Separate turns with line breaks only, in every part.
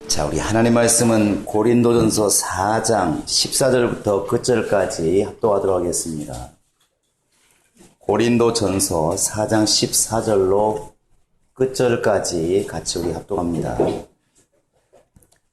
자, 우리 하나님 말씀은 고린도전서 4장 14절부터 끝절까지 합독하도록 하겠습니다. 고린도전서 4장 14절로 끝절까지 같이 우리 합독합니다.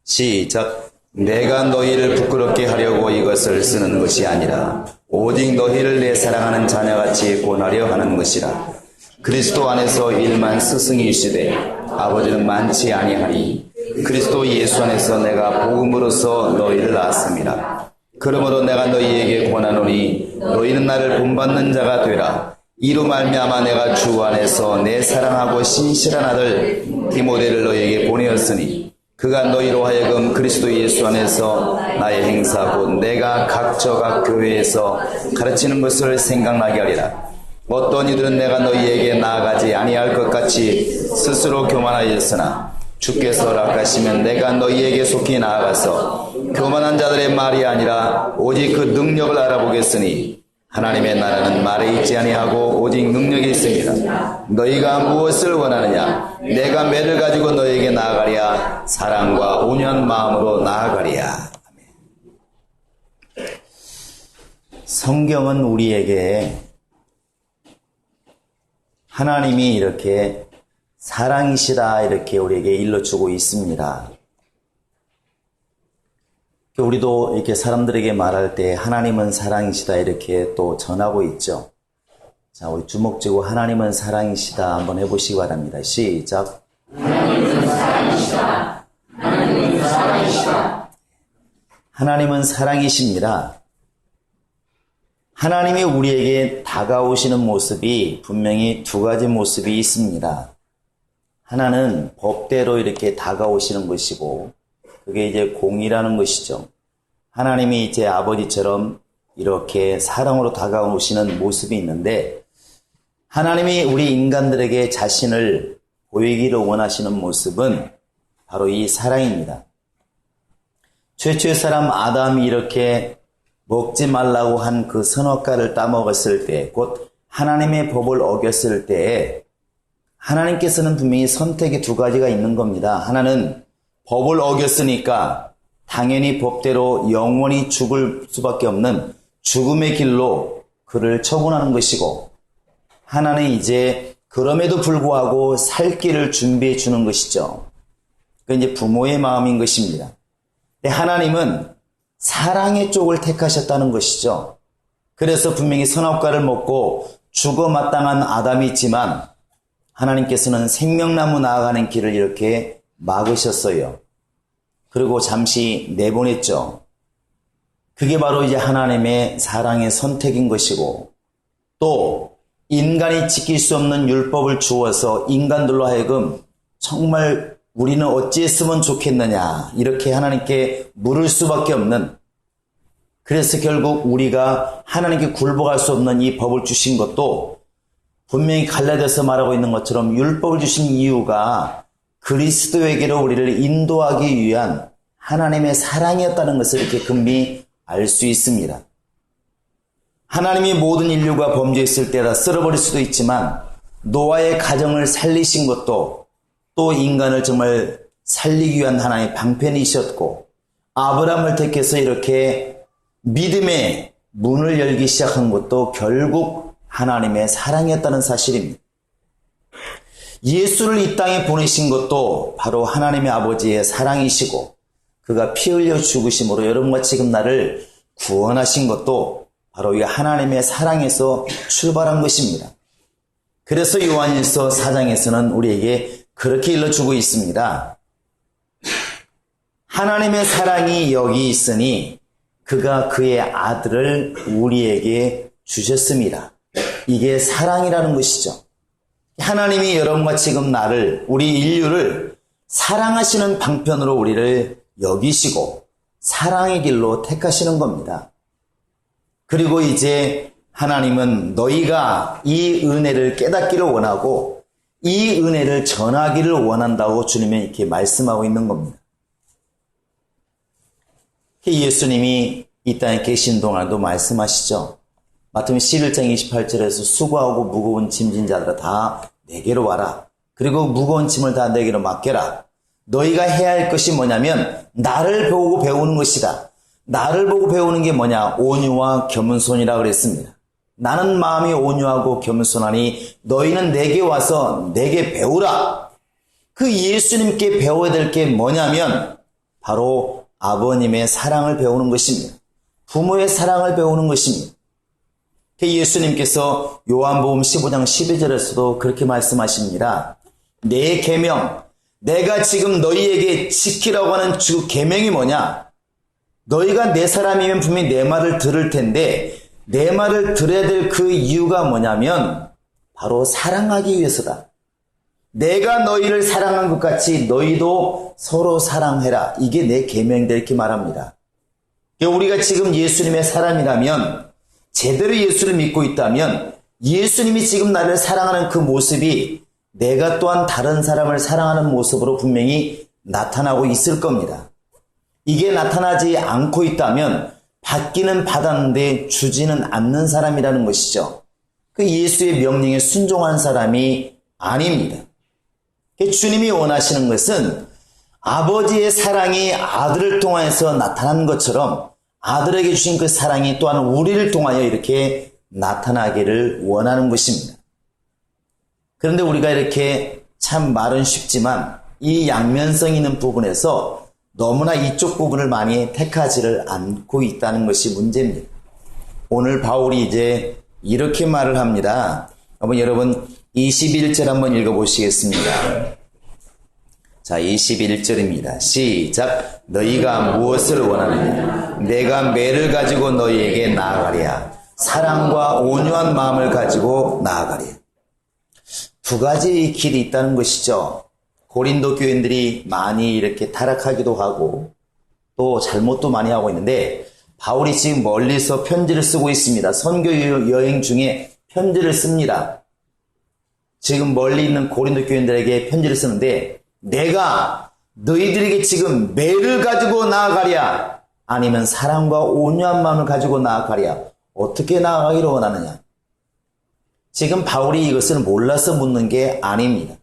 시작. 내가 너희를 부끄럽게 하려고 이것을 쓰는 것이 아니라 오직 너희를 내 사랑하는 자녀같이 권하려 하는 것이라. 그리스도 안에서 일만 스승이시되 아버지는 많지 아니하니 그리스도 예수 안에서 내가 복음으로써 너희를 낳았습니다. 그러므로 내가 너희에게 권하노니 너희는 나를 본받는 자가 되라. 이로 말미암아 내가 주 안에서 내 사랑하고 신실한 아들 디모데를 너희에게 보내었으니 그가 너희로 하여금 그리스도 예수 안에서 나의 행사 곧 내가 각 교회에서 가르치는 것을 생각나게 하리라. 어떤 이들은 내가 너희에게 나아가지 아니할 것 같이 스스로 교만하였으나 주께서 허락하시면 내가 너희에게 속히 나아가서 교만한 자들의 말이 아니라 오직 그 능력을 알아보겠으니 하나님의 나라는 말에 있지 아니하고 오직 능력이 있습니다. 너희가 무엇을 원하느냐? 내가 매를 가지고 너희에게 나아가랴. 사랑과 온유한 마음으로 나아가랴. 성경은 우리에게 하나님이 이렇게 사랑이시다 이렇게 우리에게 일러주고 있습니다. 우리도 이렇게 사람들에게 말할 때 하나님은 사랑이시다 이렇게 또 전하고 있죠. 자, 우리 주목지고 하나님은 사랑이시다 한번 해보시기 바랍니다. 시작.
하나님은 사랑이시다. 하나님은 사랑이시다.
하나님은 사랑이십니다. 하나님이 우리에게 다가오시는 모습이 분명히 두 가지 모습이 있습니다. 하나는 법대로 이렇게 다가오시는 것이고 그게 이제 공의라는 것이죠. 하나님이 이제 아버지처럼 이렇게 사랑으로 다가오시는 모습이 있는데 하나님이 우리 인간들에게 자신을 보이기를 원하시는 모습은 바로 이 사랑입니다. 최초의 사람 아담이 이렇게 먹지 말라고 한 그 선악과를 따먹었을 때, 곧 하나님의 법을 어겼을 때에 하나님께서는 분명히 선택이 두 가지가 있는 겁니다. 하나는 법을 어겼으니까 당연히 법대로 영원히 죽을 수밖에 없는 죽음의 길로 그를 처분하는 것이고, 하나는 이제 그럼에도 불구하고 살 길을 준비해 주는 것이죠. 그 이제 부모의 마음인 것입니다. 근데 하나님은 사랑의 쪽을 택하셨다는 것이죠. 그래서 분명히 선악과를 먹고 죽어 마땅한 아담이 있지만 하나님께서는 생명나무 나아가는 길을 이렇게 막으셨어요. 그리고 잠시 내보냈죠. 그게 바로 이제 하나님의 사랑의 선택인 것이고, 또 인간이 지킬 수 없는 율법을 주어서 인간들로 하여금 정말 우리는 어찌했으면 좋겠느냐 이렇게 하나님께 물을 수밖에 없는, 그래서 결국 우리가 하나님께 굴복할 수 없는 이 법을 주신 것도 분명히 갈라디아서 말하고 있는 것처럼 율법을 주신 이유가 그리스도에게로 우리를 인도하기 위한 하나님의 사랑이었다는 것을 이렇게 금비 알 수 있습니다. 하나님이 모든 인류가 범죄했을 때 다 쓸어버릴 수도 있지만 노아의 가정을 살리신 것도 또 인간을 정말 살리기 위한 하나님의 방편이셨고, 아브라함을 택해서 이렇게 믿음의 문을 열기 시작한 것도 결국 하나님의 사랑이었다는 사실입니다. 예수를 이 땅에 보내신 것도 바로 하나님의 아버지의 사랑이시고, 그가 피 흘려 죽으심으로 여러분과 지금 나를 구원하신 것도 바로 이 하나님의 사랑에서 출발한 것입니다. 그래서 요한일서 4장에서는 우리에게 그렇게 일러주고 있습니다. 하나님의 사랑이 여기 있으니 그가 그의 아들을 우리에게 주셨습니다. 이게 사랑이라는 것이죠. 하나님이 여러분과 지금 나를, 우리 인류를 사랑하시는 방편으로 우리를 여기시고 사랑의 길로 택하시는 겁니다. 그리고 이제 하나님은 너희가 이 은혜를 깨닫기를 원하고 이 은혜를 전하기를 원한다고 주님은 이렇게 말씀하고 있는 겁니다. 예수님이 이 땅에 계신 동안도 말씀하시죠. 마태복음 11장 28절에서 수고하고 무거운 짐진 자들아 다 내게로 와라. 그리고 무거운 짐을 다 내게로 맡겨라. 너희가 해야 할 것이 뭐냐면 나를 보고 배우는 것이다. 나를 보고 배우는 게 뭐냐? 온유와 겸손이라 그랬습니다. 나는 마음이 온유하고 겸손하니 너희는 내게 와서 내게 배우라. 그 예수님께 배워야 될 게 뭐냐면 바로 아버님의 사랑을 배우는 것입니다. 부모의 사랑을 배우는 것입니다. 예수님께서 요한복음 15장 12절에서도 그렇게 말씀하십니다. 내 계명, 내가 지금 너희에게 지키라고 하는 주 계명이 뭐냐? 너희가 내 사람이면 분명히 내 말을 들을 텐데 내 말을 들어야 될 그 이유가 뭐냐면 바로 사랑하기 위해서다. 내가 너희를 사랑한 것 같이 너희도 서로 사랑해라. 이게 내 계명이다 이렇게 말합니다. 우리가 지금 예수님의 사람이라면 제대로 예수를 믿고 있다면 예수님이 지금 나를 사랑하는 그 모습이 내가 또한 다른 사람을 사랑하는 모습으로 분명히 나타나고 있을 겁니다. 이게 나타나지 않고 있다면 받기는 받았는데 주지는 않는 사람이라는 것이죠. 그 예수의 명령에 순종한 사람이 아닙니다. 주님이 원하시는 것은 아버지의 사랑이 아들을 통해서 나타난 것처럼 아들에게 주신 그 사랑이 또한 우리를 통하여 이렇게 나타나기를 원하는 것입니다. 그런데 우리가 이렇게 참 말은 쉽지만 이 양면성 있는 부분에서 너무나 이쪽 부분을 많이 택하지를 않고 있다는 것이 문제입니다. 오늘 바울이 이제 이렇게 말을 합니다. 여러분 21절 한번 읽어보시겠습니다. 자, 21절입니다. 시작. 너희가 무엇을 원하느냐? 내가 매를 가지고 너희에게 나아가랴. 사랑과 온유한 마음을 가지고 나아가랴. 두 가지 길이 있다는 것이죠. 고린도 교인들이 많이 이렇게 타락하기도 하고 또 잘못도 많이 하고 있는데 바울이 지금 멀리서 편지를 쓰고 있습니다. 선교 여행 중에 편지를 씁니다. 지금 멀리 있는 고린도 교인들에게 편지를 쓰는데 내가 너희들에게 지금 매를 가지고 나아가랴 아니면 사랑과 온유한 마음을 가지고 나아가랴 어떻게 나아가기를 원하느냐. 지금 바울이 이것을 몰라서 묻는 게 아닙니다.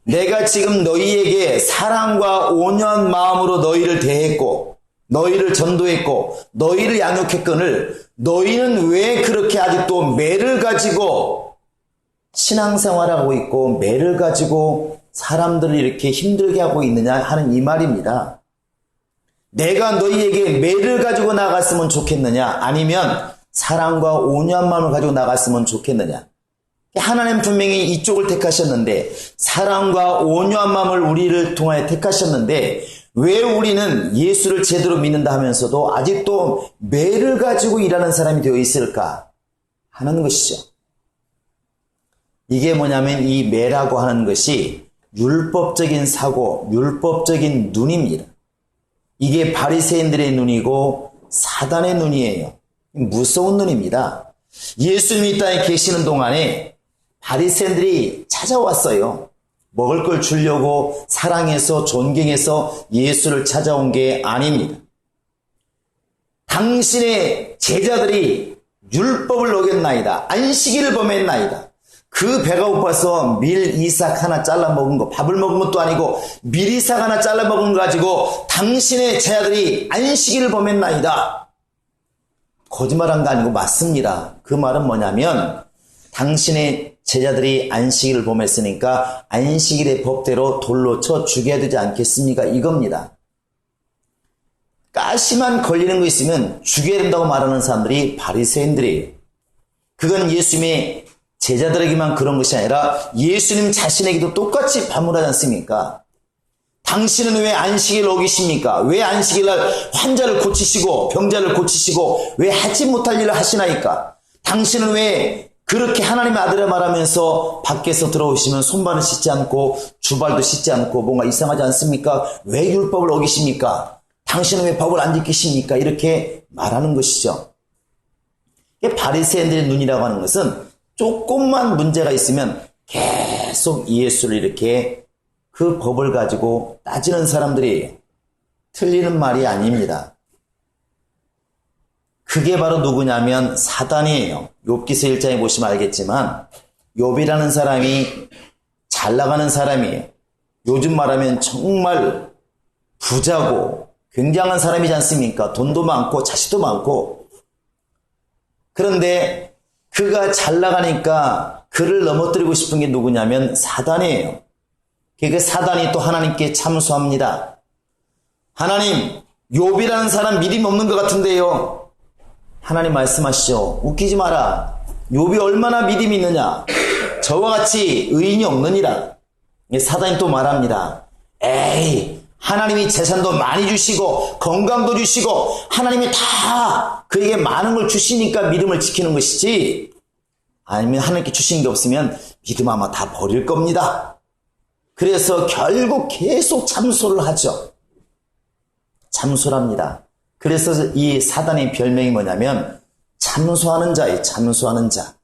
내가 지금 너희에게 사랑과 온유한 마음으로 너희를 대했고 너희를 전도했고 너희를 양육했거늘 너희는 왜 그렇게 아직도 매를 가지고 신앙생활하고 있고 매를 가지고 사람들을 이렇게 힘들게 하고 있느냐 하는 이 말입니다. 내가 너희에게 매를 가지고 나갔으면 좋겠느냐 아니면 사랑과 온유한 마음을 가지고 나갔으면 좋겠느냐. 하나님 분명히 이쪽을 택하셨는데 사랑과 온유한 마음을 우리를 통하여 택하셨는데 왜 우리는 예수를 제대로 믿는다 하면서도 아직도 매를 가지고 일하는 사람이 되어 있을까 하는 것이죠. 이게 뭐냐면 이 매라고 하는 것이 율법적인 사고, 율법적인 눈입니다. 이게 바리새인들의 눈이고 사단의 눈이에요. 무서운 눈입니다. 예수님이 이 땅에 계시는 동안에 바리새인들이 찾아왔어요. 먹을 걸 주려고 사랑해서 존경해서 예수를 찾아온 게 아닙니다. 당신의 제자들이 율법을 어겼나이다. 안식일을 범했나이다. 그 배가 고파서 밀 이삭 하나 잘라 먹은 거, 밥을 먹은 것도 아니고 밀 이삭 하나 잘라 먹은 거 가지고 당신의 제자들이 안식일을 범했나이다. 거짓말한 거 아니고 맞습니다. 그 말은 뭐냐면 당신의 제자들이 안식일을 범했으니까 안식일의 법대로 돌로 쳐 죽여야 되지 않겠습니까? 이겁니다. 가시만 걸리는 거 있으면 죽여야 된다고 말하는 사람들이 바리새인들이에요. 그건 예수님의 제자들에게만 그런 것이 아니라 예수님 자신에게도 똑같이 반문하지 않습니까? 당신은 왜 안식일을 어기십니까? 왜 안식일날 환자를 고치시고 병자를 고치시고 왜 하지 못할 일을 하시나이까? 당신은 왜 그렇게 하나님의 아들을 말하면서 밖에서 들어오시면 손발을 씻지 않고 주발도 씻지 않고 뭔가 이상하지 않습니까? 왜 율법을 어기십니까? 당신은 왜 법을 안 지키십니까? 이렇게 말하는 것이죠. 바리새인들의 눈이라고 하는 것은 조금만 문제가 있으면 계속 예수를 이렇게 그 법을 가지고 따지는 사람들이에요. 틀리는 말이 아닙니다. 그게 바로 누구냐면 사단이에요. 욥기서 1장에 보시면 알겠지만 욥이라는 사람이 잘 나가는 사람이에요. 요즘 말하면 정말 부자고 굉장한 사람이지 않습니까? 돈도 많고 자식도 많고. 그런데 그가 잘 나가니까 그를 넘어뜨리고 싶은 게 누구냐면 사단이에요. 그 사단이 또 하나님께 참소합니다. 하나님, 욥이라는 사람 믿음이 없는 것 같은데요. 하나님 말씀하시죠. 웃기지 마라. 욥이 얼마나 믿음이 있느냐. 저와 같이 의인이 없느니라. 사단이 또 말합니다. 에이, 하나님이 재산도 많이 주시고 건강도 주시고 하나님이 다 그에게 많은 걸 주시니까 믿음을 지키는 것이지, 아니면 하나님께 주신 게 없으면 믿음 아마 다 버릴 겁니다. 그래서 결국 계속 참소를 하죠. 참소를 합니다. 그래서 이 사단의 별명이 뭐냐면 참소하는 자예요. 참소하는 자.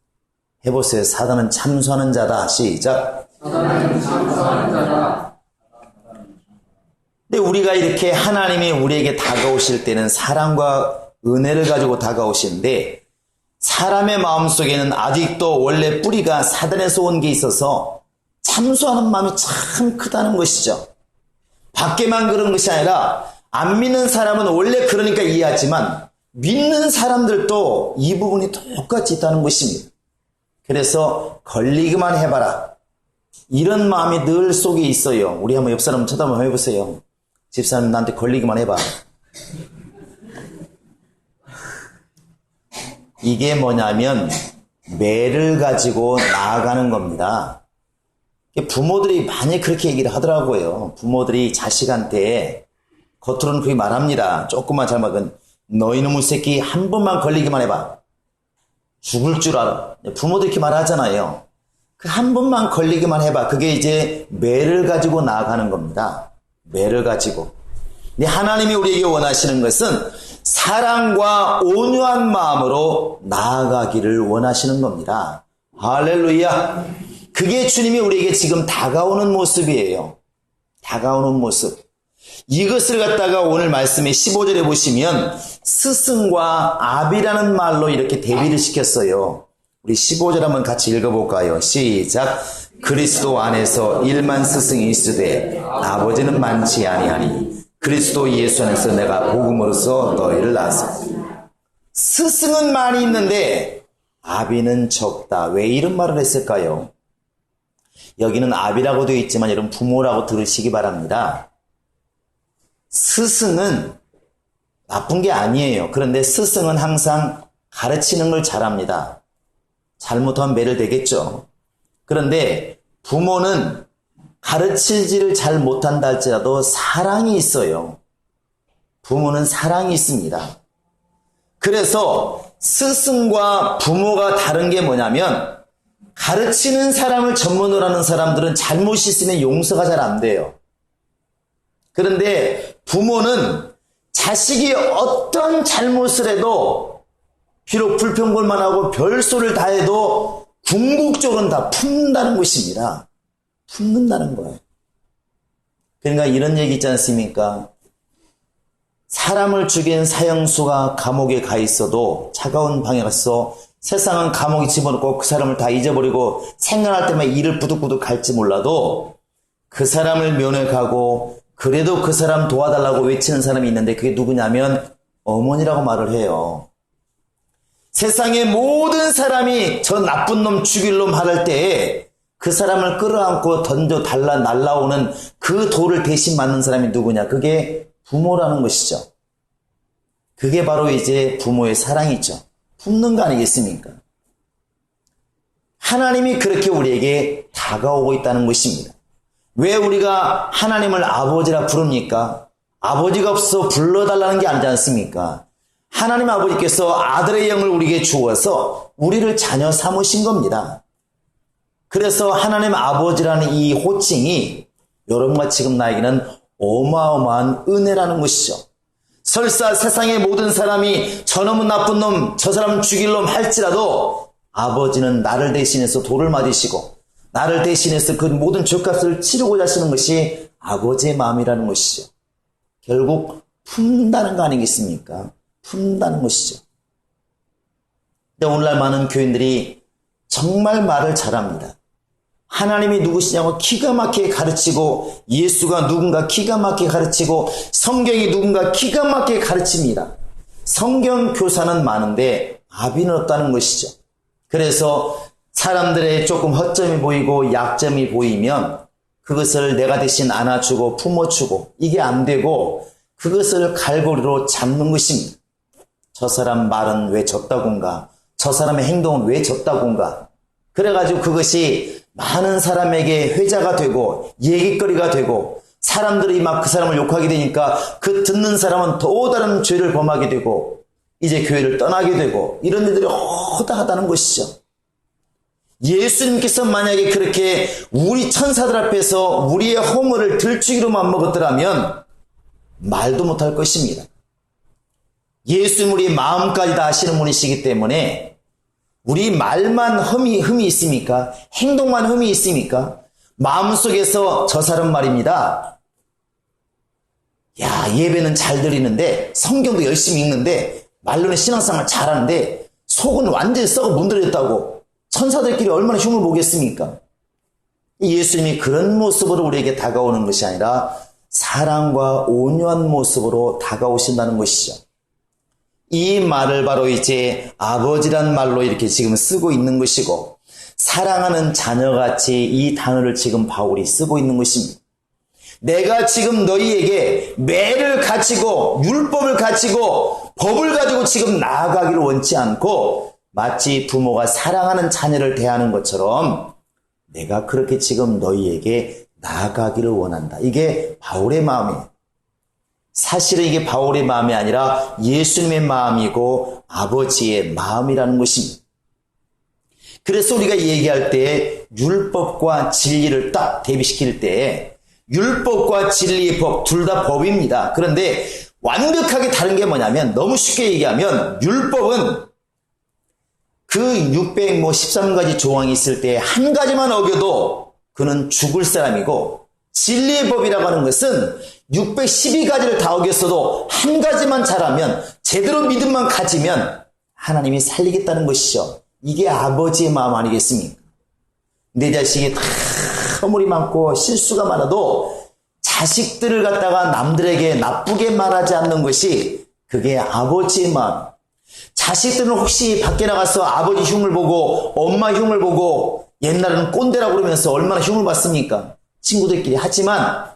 해보세요. 사단은 참소하는 자다. 시작.
사단은 참소하는 자다.
근데 우리가 이렇게 하나님이 우리에게 다가오실 때는 사랑과 은혜를 가지고 다가오시는데, 사람의 마음속에는 아직도 원래 뿌리가 사단에서 온 게 있어서 참소하는 마음이 참 크다는 것이죠. 밖에만 그런 것이 아니라 안 믿는 사람은 원래 그러니까 이해하지만 믿는 사람들도 이 부분이 똑같이 있다는 것입니다. 그래서 걸리기만 해봐라, 이런 마음이 늘 속에 있어요. 우리 한번 옆 사람 쳐다보면 한번 해보세요. 집사님 나한테 걸리기만 해봐. 이게 뭐냐면 매를 가지고 나아가는 겁니다. 부모들이 많이 그렇게 얘기를 하더라고요. 부모들이 자식한테 겉으로는 그렇게 말합니다. 조금만 잘못하면 너 이놈의 새끼 한 번만 걸리기만 해봐. 죽을 줄 알아. 부모들이 이렇게 말하잖아요. 그 한 번만 걸리기만 해봐. 그게 이제 매를 가지고 나아가는 겁니다. 매를 가지고. 근데 하나님이 우리에게 원하시는 것은 사랑과 온유한 마음으로 나아가기를 원하시는 겁니다. 할렐루야. 그게 주님이 우리에게 지금 다가오는 모습이에요. 다가오는 모습. 이것을 갖다가 오늘 말씀의 15절에 보시면 스승과 아비라는 말로 이렇게 대비를 시켰어요. 우리 15절 한번 같이 읽어볼까요? 시작. 그리스도 안에서 일만 스승이 있으되 아버지는 많지 아니하니 그리스도 예수 안에서 내가 복음으로써 너희를 낳았어. 스승은 많이 있는데 아비는 적다. 왜 이런 말을 했을까요? 여기는 아비라고 되어 있지만 여러분 부모라고 들으시기 바랍니다. 스승은 나쁜 게 아니에요. 그런데 스승은 항상 가르치는 걸 잘합니다. 잘못하면 매를 대겠죠. 그런데 부모는 가르치지를 잘 못한다 할지라도 사랑이 있어요. 부모는 사랑이 있습니다. 그래서 스승과 부모가 다른 게 뭐냐면, 가르치는 사람을 전문으로 하는 사람들은 잘못이 있으면 용서가 잘 안 돼요. 그런데 부모는 자식이 어떤 잘못을 해도, 비록 불평불만하고 별소리를 다 해도 궁극적으로는 다 품는다는 것입니다. 품는다는 거예요. 그러니까 이런 얘기 있지 않습니까? 사람을 죽인 사형수가 감옥에 가 있어도 차가운 방에 가서 세상은 감옥에 집어넣고 그 사람을 다 잊어버리고 생각날 때마다 이를 부득부득 갈지 몰라도 그 사람을 면회가고 그래도 그 사람 도와달라고 외치는 사람이 있는데, 그게 누구냐면 어머니라고 말을 해요. 세상의 모든 사람이 저 나쁜 놈 죽일 놈 하랄 때에 그 사람을 끌어안고 던져 날라오는 그 돌을 대신 맞는 사람이 누구냐? 그게 부모라는 것이죠. 그게 바로 이제 부모의 사랑이죠. 품는 거 아니겠습니까? 하나님이 그렇게 우리에게 다가오고 있다는 것입니다. 왜 우리가 하나님을 아버지라 부릅니까? 아버지가 없어 불러달라는 게 아니지 않습니까? 하나님 아버지께서 아들의 영을 우리에게 주어서 우리를 자녀 삼으신 겁니다. 그래서 하나님 아버지라는 이 호칭이 여러분과 지금 나에게는 어마어마한 은혜라는 것이죠. 설사 세상의 모든 사람이 저놈은 나쁜 놈, 저 사람은 죽일 놈 할지라도 아버지는 나를 대신해서 돌을 맞으시고 나를 대신해서 그 모든 죄값을 치르고자 하시는 것이 아버지의 마음이라는 것이죠. 결국 품는다는 거 아니겠습니까? 품는다는 것이죠. 근데 오늘날 많은 교인들이 정말 말을 잘합니다. 하나님이 누구시냐고 기가 막히게 가르치고 예수가 누군가 기가 막히게 가르치고 성경이 누군가 기가 막히게 가르칩니다. 성경 교사는 많은데 아비는 없다는 것이죠. 그래서 사람들의 조금 허점이 보이고 약점이 보이면 그것을 내가 대신 안아주고 품어주고 이게 안 되고 그것을 갈고리로 잡는 것입니다. 저 사람 말은 왜 졌다군가, 저 사람의 행동은 왜 졌다군가. 그래가지고 그것이 많은 사람에게 회자가 되고 얘기거리가 되고 사람들이 막 그 사람을 욕하게 되니까 그 듣는 사람은 또 다른 죄를 범하게 되고 이제 교회를 떠나게 되고 이런 일들이 허다하다는 것이죠. 예수님께서 만약에 그렇게 우리 천사들 앞에서 우리의 허물을 들추기로만 먹었더라면 말도 못할 것입니다. 예수님 우리 마음까지 다 아시는 분이시기 때문에 우리 말만 흠이 있습니까? 행동만 흠이 있습니까? 마음속에서 저 사람 말입니다. 야, 예배는 잘 드리는데 성경도 열심히 읽는데 말로는 신앙생활 잘하는데 속은 완전히 썩어 문드러졌다고 천사들끼리 얼마나 흉을 보겠습니까? 예수님이 그런 모습으로 우리에게 다가오는 것이 아니라 사랑과 온유한 모습으로 다가오신다는 것이죠. 이 말을 바로 이제 아버지란 말로 이렇게 지금 쓰고 있는 것이고 사랑하는 자녀같이 이 단어를 지금 바울이 쓰고 있는 것입니다. 내가 지금 너희에게 매를 갖추고 율법을 갖추고 법을 가지고 지금 나아가기를 원치 않고 마치 부모가 사랑하는 자녀를 대하는 것처럼 내가 그렇게 지금 너희에게 나아가기를 원한다. 이게 바울의 마음이에요. 사실은 이게 바울의 마음이 아니라 예수님의 마음이고 아버지의 마음이라는 것입니다. 그래서 우리가 얘기할 때 율법과 진리를 딱 대비시킬 때 율법과 진리의 법 둘 다 법입니다. 그런데 완벽하게 다른 게 뭐냐면 너무 쉽게 얘기하면 율법은 그 613가지 조항이 있을 때 한 가지만 어겨도 그는 죽을 사람이고 진리의 법이라고 하는 것은 612가지를 다 어겼어도 한 가지만 잘하면 제대로 믿음만 가지면 하나님이 살리겠다는 것이죠. 이게 아버지의 마음 아니겠습니까? 내 자식이 다 허물이 많고 실수가 많아도 자식들을 갖다가 남들에게 나쁘게 말하지 않는 것이 그게 아버지의 마음. 자식들은 혹시 밖에 나가서 아버지 흉을 보고 엄마 흉을 보고 옛날에는 꼰대라고 그러면서 얼마나 흉을 봤습니까? 친구들끼리. 하지만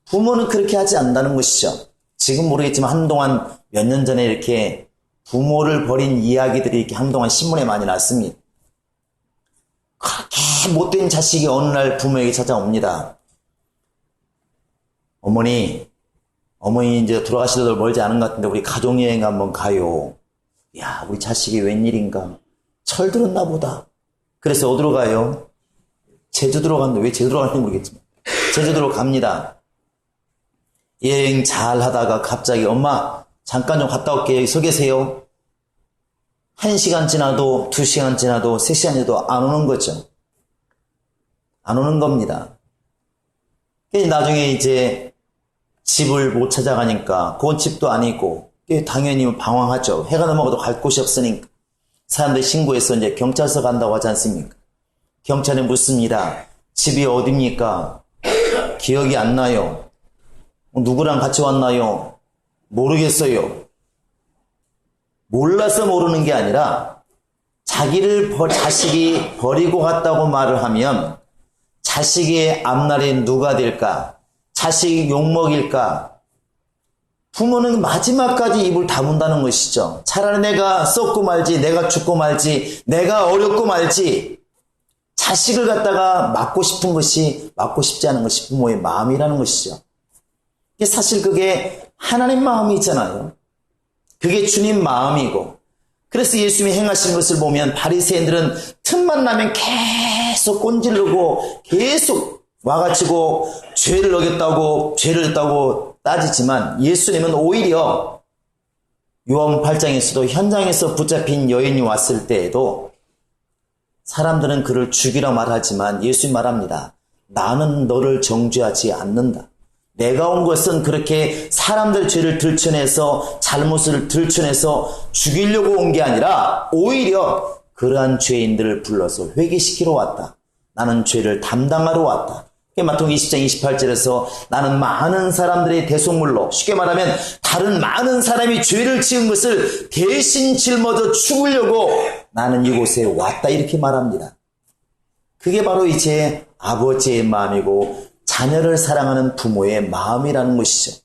부모는 그렇게 하지 않는다는 것이죠. 지금 모르겠지만 한동안 몇 년 전에 이렇게 부모를 버린 이야기들이 이렇게 한동안 신문에 많이 났습니다. 그렇게 못된 자식이 어느 날 부모에게 찾아옵니다. 어머니 이제 돌아가시려도 멀지 않은 것 같은데 우리 가족여행 한번 가요. 야, 우리 자식이 웬일인가? 철들었나 보다. 그래서 어디로 가요? 제주도로 갔는데 왜 제주도로 가는지 모르겠지만 제주도로 갑니다. 여행 잘 하다가 갑자기 엄마 잠깐 좀 갔다 올게요. 여기 서 계세요. 1시간 지나도 2시간 지나도 3시간 지나도 안 오는 거죠. 안 오는 겁니다. 나중에 이제 집을 못 찾아가니까 그건 집도 아니고 당연히 방황하죠. 해가 넘어가도 갈 곳이 없으니까 사람들이 신고해서 이제 경찰서 간다고 하지 않습니까? 경찰에 묻습니다. 집이 어디입니까? 기억이 안 나요. 누구랑 같이 왔나요? 모르겠어요. 몰라서 모르는 게 아니라 자식이 버리고 갔다고 말을 하면 자식의 앞날이 누가 될까? 자식이 욕먹일까? 부모는 마지막까지 입을 다문다는 것이죠. 차라리 내가 썩고 말지, 내가 죽고 말지, 내가 어렵고 말지, 자식을 갖다가 맞고 싶은 것이, 맞고 싶지 않은 것이 부모의 마음이라는 것이죠. 사실 그게 하나님 마음이잖아요. 그게 주님 마음이고. 그래서 예수님이 행하신 것을 보면 바리새인들은 틈만 나면 계속 꼰질르고 계속 와가지고 죄를 어겼다고 따지지만 예수님은 오히려 요한 8장에서도 현장에서 붙잡힌 여인이 왔을 때에도 사람들은 그를 죽이라 말하지만 예수님 말합니다. 나는 너를 정죄하지 않는다. 내가 온 것은 그렇게 사람들 죄를 들춰내서 잘못을 들춰내서 죽이려고 온 게 아니라 오히려 그러한 죄인들을 불러서 회개시키러 왔다. 나는 죄를 담당하러 왔다. 마태복음 20장 28절에서 나는 많은 사람들의 대속물로, 쉽게 말하면 다른 많은 사람이 죄를 지은 것을 대신 짊어져 죽으려고 나는 이곳에 왔다, 이렇게 말합니다. 그게 바로 이제 아버지의 마음이고 자녀를 사랑하는 부모의 마음이라는 것이죠.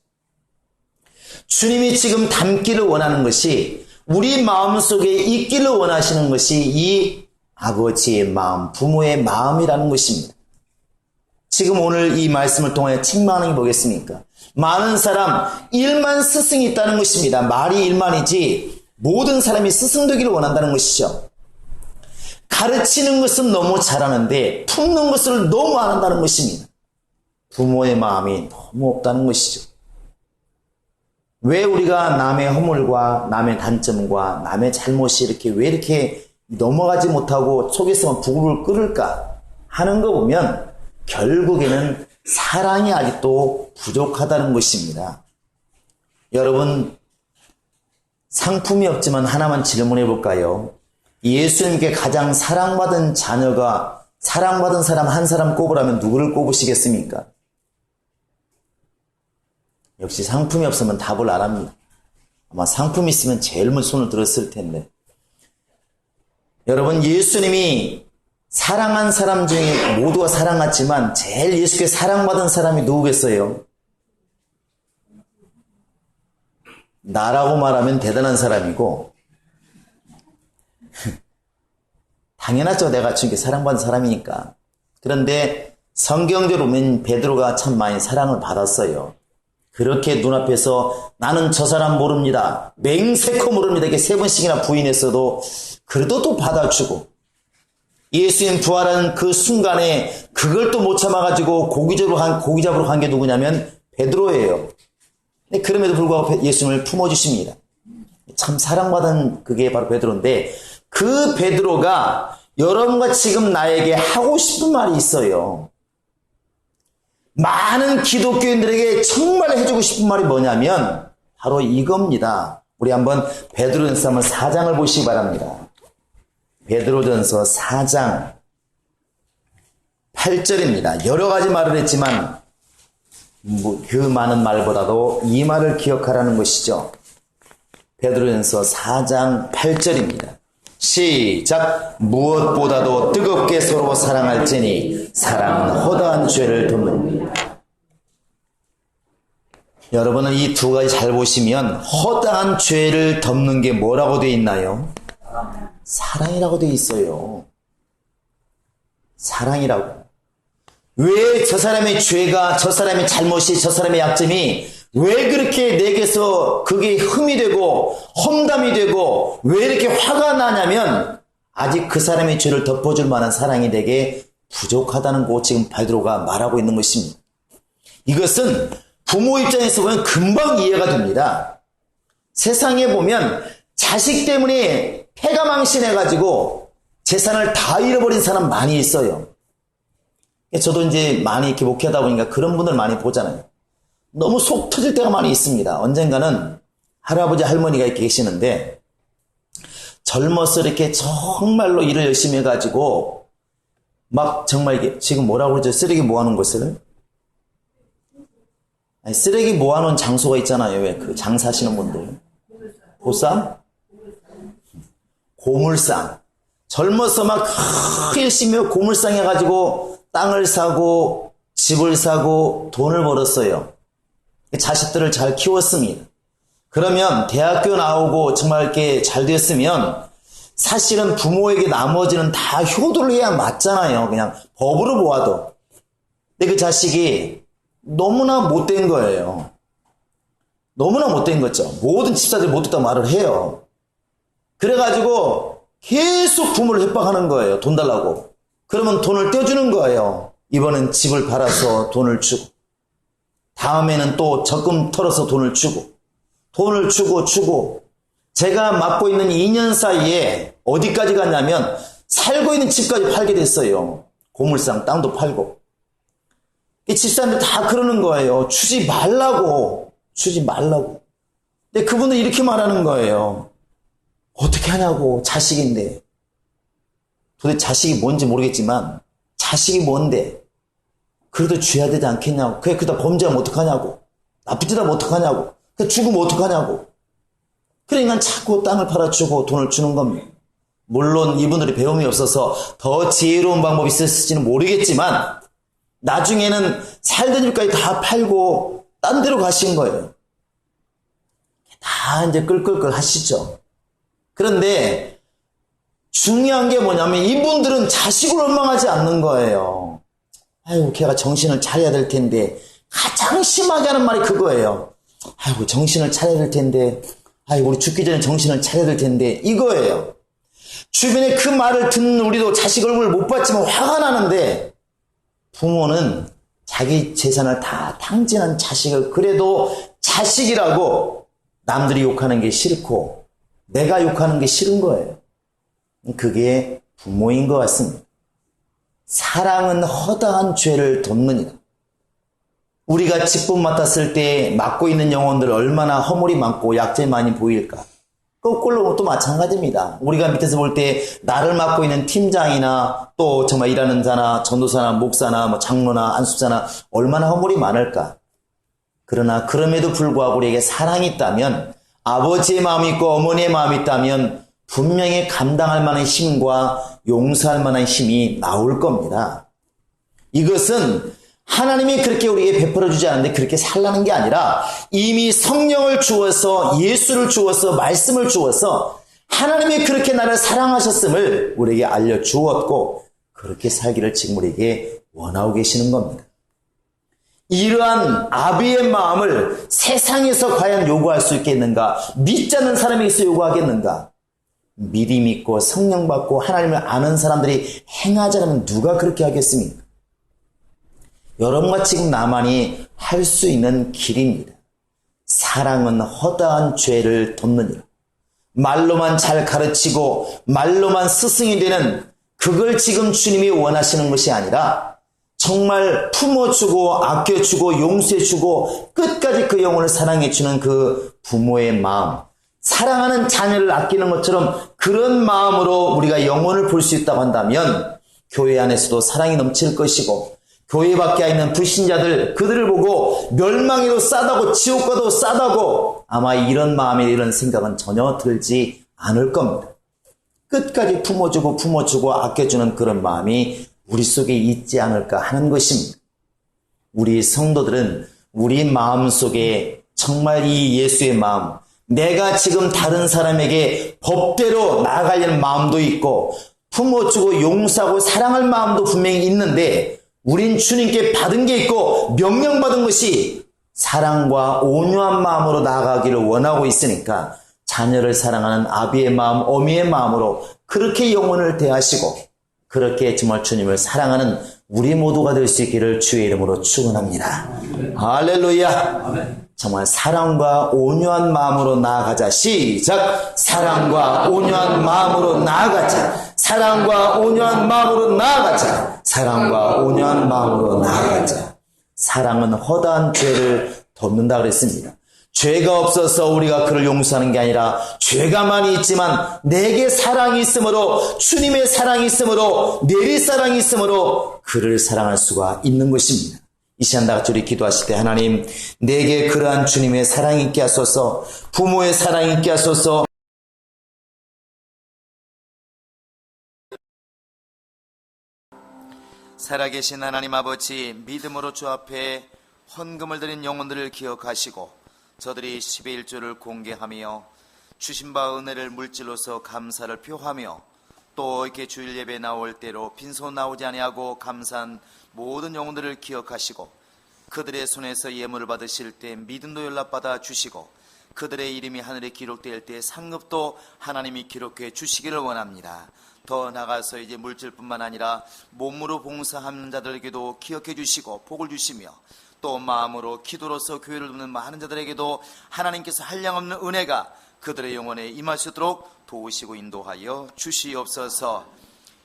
주님이 지금 담기를 원하는 것이, 우리 마음속에 있기를 원하시는 것이 이 아버지의 마음, 부모의 마음이라는 것입니다. 지금 오늘 이 말씀을 통해 책망하는 게 뭐겠습니까? 많은 사람, 일만 스승이 있다는 것입니다. 말이 일만이지 모든 사람이 스승되기를 원한다는 것이죠. 가르치는 것은 너무 잘하는데 품는 것을 너무 안 한다는 것입니다. 부모의 마음이 너무 없다는 것이죠. 왜 우리가 남의 허물과 남의 단점과 남의 잘못이 왜 이렇게 넘어가지 못하고 속에서만 부글부글 끓을까 하는 거 보면 결국에는 사랑이 아직도 부족하다는 것입니다. 여러분, 상품이 없지만 하나만 질문해 볼까요? 예수님께 가장 사랑받은 자녀가, 사랑받은 사람 한 사람 꼽으라면 누구를 꼽으시겠습니까? 역시 상품이 없으면 답을 안 합니다. 아마 상품이 있으면 제일 먼저 손을 들었을 텐데. 여러분, 예수님이 사랑한 사람 중에 모두가 사랑했지만 제일 예수께 사랑받은 사람이 누구겠어요? 나라고 말하면 대단한 사람이고, 당연하죠. 내가 주님께 사랑받은 사람이니까. 그런데 성경적으로 보면 베드로가 참 많이 사랑을 받았어요. 그렇게 눈앞에서 나는 저 사람 모릅니다, 맹세코 모릅니다, 이렇게 3번씩이나 부인했어도 그래도 또 받아주고, 예수님 부활한 그 순간에 그걸 또 못 참아가지고 고기 잡으러 간 게 누구냐면 베드로예요. 그럼에도 불구하고 예수님을 품어주십니다. 참 사랑받은 그게 바로 베드로인데, 그 베드로가 여러분과 지금 나에게 하고 싶은 말이 있어요. 많은 기독교인들에게 정말 해주고 싶은 말이 뭐냐면 바로 이겁니다. 우리 한번 베드로전서 4장을 보시기 바랍니다. 베드로전서 4장 8절입니다. 여러 가지 말을 했지만 그 많은 말보다도 이 말을 기억하라는 것이죠. 베드로전서 4장 8절입니다. 시작. 무엇보다도 뜨겁게 서로 사랑할지니 사랑은 허다한 죄를 덮느니라. 여러분은 이 두 가지 잘 보시면 허다한 죄를 덮는 게 뭐라고 되어 있나요? 사랑이라고 되어 있어요. 사랑이라고. 왜 저 사람의 죄가, 저 사람의 잘못이, 저 사람의 약점이 왜 그렇게 내게서 그게 흠이 되고 험담이 되고 왜 이렇게 화가 나냐면 아직 그 사람의 죄를 덮어줄 만한 사랑이 내게 부족하다는 거 지금 베드로가 말하고 있는 것입니다. 이것은 부모 입장에서 보면 금방 이해가 됩니다. 세상에 보면 자식 때문에 패가 망신해가지고 재산을 다 잃어버린 사람 많이 있어요. 저도 이제 많이 이렇게 목회하다 보니까 그런 분들 많이 보잖아요. 너무 속 터질 때가 많이 있습니다. 언젠가는 할아버지 할머니가 이렇게 계시는데 젊어서 이렇게 정말로 일을 열심히 해가지고 막 정말 이게 지금 뭐라고 그러죠? 쓰레기 모아놓은 곳을? 아니, 쓰레기 모아놓은 장소가 있잖아요. 왜 그 장사하시는 분들. 보쌈? 고물상. 젊어서 막 열심히 고물상 해가지고 땅을 사고 집을 사고 돈을 벌었어요. 자식들을 잘 키웠습니다. 그러면 대학교 나오고 정말 이렇게 잘 됐으면 사실은 부모에게 나머지는 다 효도를 해야 맞잖아요. 그냥 법으로 보아도. 근데 그 자식이 너무나 못된 거예요. 너무나 못된 거죠. 모든 집사들이 못됐다고 말을 해요. 그래가지고 계속 부모를 협박하는 거예요. 돈 달라고. 그러면 돈을 떼주는 거예요. 이번엔 집을 팔아서 돈을 주고, 다음에는 또 적금 털어서 돈을 주고, 돈을 주고 제가 맡고 있는 2년 사이에 어디까지 갔냐면 살고 있는 집까지 팔게 됐어요. 고물상 땅도 팔고. 이 집사람들 다 그러는 거예요. 주지 말라고. 근데 그분은 이렇게 말하는 거예요. 어떻게 하냐고. 자식인데. 도대체 자식이 뭔지 모르겠지만 자식이 뭔데? 그래도 줘야 되지 않겠냐고. 그러다 범죄하면 어떡하냐고. 나쁜 짓 하면 어떡하냐고. 죽으면 어떡하냐고. 그러니까 자꾸 땅을 팔아주고 돈을 주는 겁니다. 물론 이분들이 배움이 없어서 더 지혜로운 방법이 있었을지는 모르겠지만 나중에는 살던 집까지 다 팔고 딴 데로 가신 거예요. 다 이제 끌끌끌 하시죠. 그런데 중요한 게 뭐냐면 이분들은 자식을 원망하지 않는 거예요. 아이고, 걔가 정신을 차려야 될 텐데. 가장 심하게 하는 말이 그거예요. 아이고, 정신을 차려야 될 텐데. 아이고, 우리 죽기 전에 정신을 차려야 될 텐데. 이거예요. 주변에 그 말을 듣는 우리도 자식 얼굴을 못 봤지만 화가 나는데, 부모는 자기 재산을 다 탕진한 자식을 그래도 자식이라고 남들이 욕하는 게 싫고 내가 욕하는 게 싫은 거예요. 그게 부모인 것 같습니다. 사랑은 허다한 죄를 덮느니라. 우리가 직분 맡았을 때 맡고 있는 영혼들 얼마나 허물이 많고 약점이 많이 보일까. 거꾸로 또 마찬가지입니다. 우리가 밑에서 볼 때 나를 맡고 있는 팀장이나 또 정말 일하는 자나 전도사나 목사나 뭐 장로나 안수자나 얼마나 허물이 많을까. 그러나 그럼에도 불구하고 우리에게 사랑이 있다면, 아버지의 마음이 있고 어머니의 마음이 있다면 분명히 감당할 만한 힘과 용서할 만한 힘이 나올 겁니다. 이것은 하나님이 그렇게 우리에게 베풀어 주지 않는데 그렇게 살라는 게 아니라 이미 성령을 주어서 예수를 주어서 말씀을 주어서 하나님이 그렇게 나를 사랑하셨음을 우리에게 알려주었고 그렇게 살기를 지금 우리에게 원하고 계시는 겁니다. 이러한 아비의 마음을 세상에서 과연 요구할 수 있겠는가? 믿지 않는 사람에게서 요구하겠는가? 믿음 있고 성령 받고 하나님을 아는 사람들이 행하지 않으면 누가 그렇게 하겠습니까? 여러분과 지금 나만이 할 수 있는 길입니다. 사랑은 허다한 죄를 덮느니라. 말로만 잘 가르치고 말로만 스승이 되는 그걸 지금 주님이 원하시는 것이 아니라 정말 품어주고 아껴주고 용서해주고 끝까지 그 영혼을 사랑해주는 그 부모의 마음, 사랑하는 자녀를 아끼는 것처럼 그런 마음으로 우리가 영혼을 볼 수 있다고 한다면 교회 안에서도 사랑이 넘칠 것이고 교회 밖에 있는 불신자들 그들을 보고 멸망에도 싸다고 지옥 가도 싸다고 아마 이런 마음에 이런 생각은 전혀 들지 않을 겁니다. 끝까지 품어주고 아껴주는 그런 마음이 우리 속에 있지 않을까 하는 것입니다. 우리 성도들은 우리 마음 속에 정말 이 예수의 마음, 내가 지금 다른 사람에게 법대로 나아가려는 마음도 있고 품어주고 용서하고 사랑할 마음도 분명히 있는데 우린 주님께 받은 게 있고 명령받은 것이 사랑과 온유한 마음으로 나아가기를 원하고 있으니까 자녀를 사랑하는 아비의 마음, 어미의 마음으로 그렇게 영혼을 대하시고 그렇게 정말 주님을 사랑하는 우리 모두가 될 수 있기를 주의 이름으로 축원합니다. 할렐루야. 정말 사랑과 온유한 마음으로 나아가자. 시작. 사랑과 온유한 마음으로 나아가자. 사랑과 온유한 마음으로 나아가자. 사랑과 온유한 마음으로 나아가자. 사랑은 허다한 죄를 덮는다 그랬습니다. 죄가 없어서 우리가 그를 용서하는 게 아니라 죄가 많이 있지만 내게 사랑이 있으므로 주님의 사랑이 있으므로 내리 사랑이 있으므로 그를 사랑할 수가 있는 것입니다. 이 시간 다 같이 우리 기도하실 때 하나님 내게 그러한 주님의 사랑이 있게 하소서, 부모의 사랑이 있게 하소서. 살아계신 하나님 아버지, 믿음으로 주 앞에 헌금을 드린 영혼들을 기억하시고 저들이 10의 1조를 공개하며 주신 바 은혜를 물질로서 감사를 표하며 또 이렇게 주일 예배 나올 때로 빈손 나오지 아니하고 감사한 모든 영혼들을 기억하시고 그들의 손에서 예물을 받으실 때 믿음도 연락받아 주시고 그들의 이름이 하늘에 기록될 때 상급도 하나님이 기록해 주시기를 원합니다. 더 나아가서 이제 물질뿐만 아니라 몸으로 봉사하는 자들에게도 기억해 주시고 복을 주시며 또 마음으로 기도로서 교회를 돕는 많은 자들에게도 하나님께서 한량없는 은혜가 그들의 영혼에 임할 수 있도록 도우시고 인도하여 주시옵소서.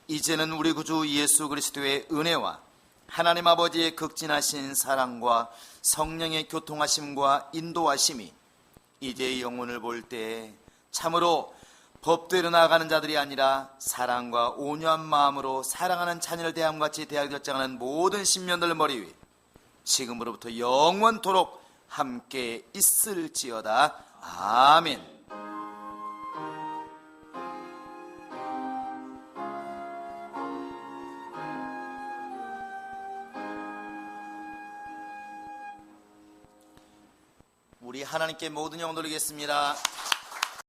이제는 우리 구주 예수 그리스도의 은혜와 하나님 아버지의 극진하신 사랑과 성령의 교통하심과 인도하심이 이제 영혼을 볼 때 참으로 법대로 나아가는 자들이 아니라 사랑과 온유한 마음으로 사랑하는 자녀를 대함같이 대하여 결정하는 모든 신면들 머리 위 지금으로부터 영원토록 함께 있을지어다. 아멘. 우리 하나님께 모든 영광 돌리겠습니다.